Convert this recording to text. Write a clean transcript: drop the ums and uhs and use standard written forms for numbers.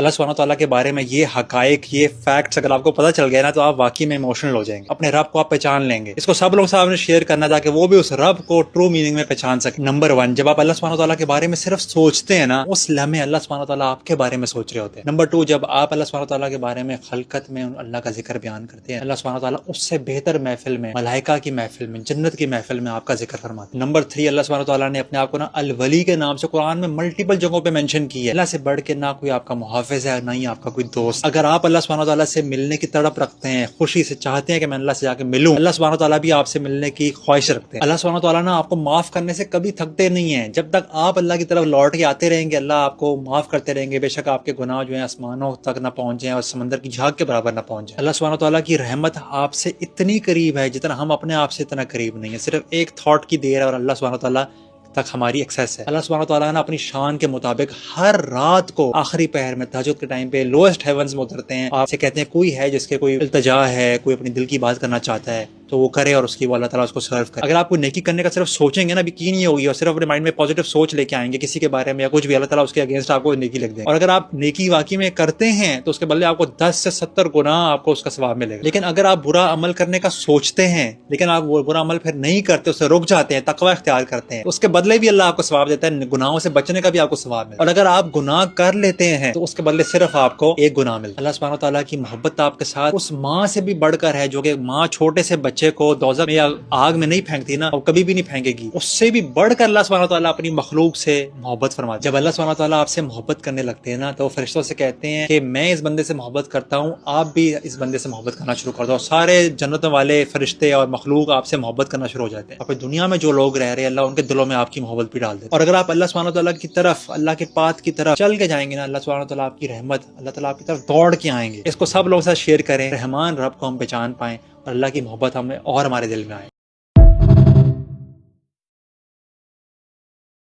اللہ सुब्हानहू तआला के बारे में ये हकायक, ये फैक्ट्स अगर आपको पता चल गया ना तो आप वाकई में इमोशनल हो जाएंगे, अपने रब को आप पहचान लेंगे। इसको सब लोगों से आपने शेयर करना ताकि वो भी उस रब को ट्रू मीनिंग में पहचान सके। नंबर 1, जब आप अल्लाह सुब्हानहू तआला के बारे में सिर्फ सोचते हैं ना, उस लम्हे अल्लाह सुब्हानहू तआला आपके बारे में सोच रहे होते हैं। नंबर 2, जब आप अल्लाह सुब्हानहू तआला के बारे में खलकत में अल्लाह का जिक्र बयान करते हैं, अल्लाह सुब्हानहू तआला उससे बेहतर महफिल में, मलाइका की महफिल में, जन्नत की महफिल में आपका जिक्र फरमाते हैं। नंबर 3, अल्लाह सुब्हानहू तआला ने अपने आप को ना अल वली के नाम से कुरान में मल्टीपल जगहों पे मेंशन किया है। अल्लाह से बढ़ के ना कोई आपका मुहाफिज है, ना ही आपका कोई दोस्त। अगर आप अल्लाह सुब्हानहू तआला से मिलने की तड़प रखते हैं, खुशी से चाहते हैं कि मैं अल्लाह से जाके मिलूं, अल्लाह सुब्हानहू तआला भी आपसे मिलने की ख्वाहिश रखते हैं। अल्लाह सुब्हानहू तआला ना आपको माफ करने से कभी थकते नहीं है। जब तक आप अल्लाह की तरफ लौट के आते रहेंगे, अल्लाह आपको माफ करते रहेंगे। बेशक आपके गुनाह जो है आसमानों तक ना पहुंच जाए और समंदर की झाग के बराबर ना पहुंच जाए। अल्लाह सुब्हानहू तआला की रहमत आपसे इतनी करीब है जितना हम अपने आप से इतना करीब नहीं है। सिर्फ एक थॉट की देर है और अल्लाह सुब्हानहू तआला तक हमारी एक्सेस है। अल्लाह सुब्हानहू तआला ना अपनी शान के मुताबिक हर रात को आखिरी पहर में तहज्जुद के टाइम पे लोएस्ट हेवंस में उतरते हैं। आपसे कहते हैं कोई है जिसके कोई इल्तिजा है, कोई अपनी दिल की बात करना चाहता है तो वो करे और उसकी वो अल्लाह ताला उसको सर्व करे। अगर आप कोई नेकी करने का सिर्फ सोचेंगे ना, यकीन नहीं होगी और सिर्फ अपने माइंड में पॉजिटिव सोच लेके आएंगे किसी के बारे में या कुछ भी, अल्लाह ताला उसके अगेंस्ट आपको नेकी लिख देंगे। और अगर आप नेकी वाकई में करते हैं तो उसके बदले आपको 10 से 70 गुना आपको उसका सवाब मिलेगा। लेकिन अगर आप बुरा अमल करने का सोचते हैं लेकिन आप वो बुरा अमल फिर नहीं करते, उससे रुक जाते हैं, तकवा इख्तियार करते हैं, उसके बदले भी अल्लाह आपको सवाब देता है, गुनाहों से बचने का भी आपको सवाब मिलता है। और अगर आप गुनाह कर लेते हैं तो उसके बदले सिर्फ आपको एक गुनाह मिलता है। अल्लाह सुब्हानहू तआला की मोहब्बत आपके साथ उस माँ से भी बढ़कर है जो कि माँ छोटे से बच्चे को दोज़ख में या आग में नहीं फेंकती ना, और कभी भी नहीं फेंकेगी, उससे भी बढ़कर अल्लाह सुब्हानहू तआला अपनी मखलूक से मोहब्बत फरमाता है। जब अल्लाह सुब्हानहू तआला आपसे मोहब्बत करने लगते हैं ना तो फरिश्तों से कहते हैं कि मैं इस बंदे से मोहब्बत करता हूँ, आप भी इस बंदे से मोहब्बत करना शुरू कर दो। सारे जन्नतों वाले फरिश्ते और मखलूक आपसे मोहब्बत करना शुरू हो जाते हैं। और दुनिया में जो लोग रह रहे हैं अल्लाह उनके दिलों में आपकी मोहब्बत भी डाल दे। और अगर आप अल्लाह सुब्हानहू तआला की तरफ, अल्लाह के पाथ की तरफ चल के जाएंगे ना, अल्लाह सुब्हानहू तआला आपकी रहमत, अल्लाह ताला आपकी तरफ दौड़ के आएंगे। इसको सब लोगों के साथ शेयर करें, रहमान रब को हम पहचान पाएं और अल्लाह की मोहब्बत हमें और हमारे दिल में आए।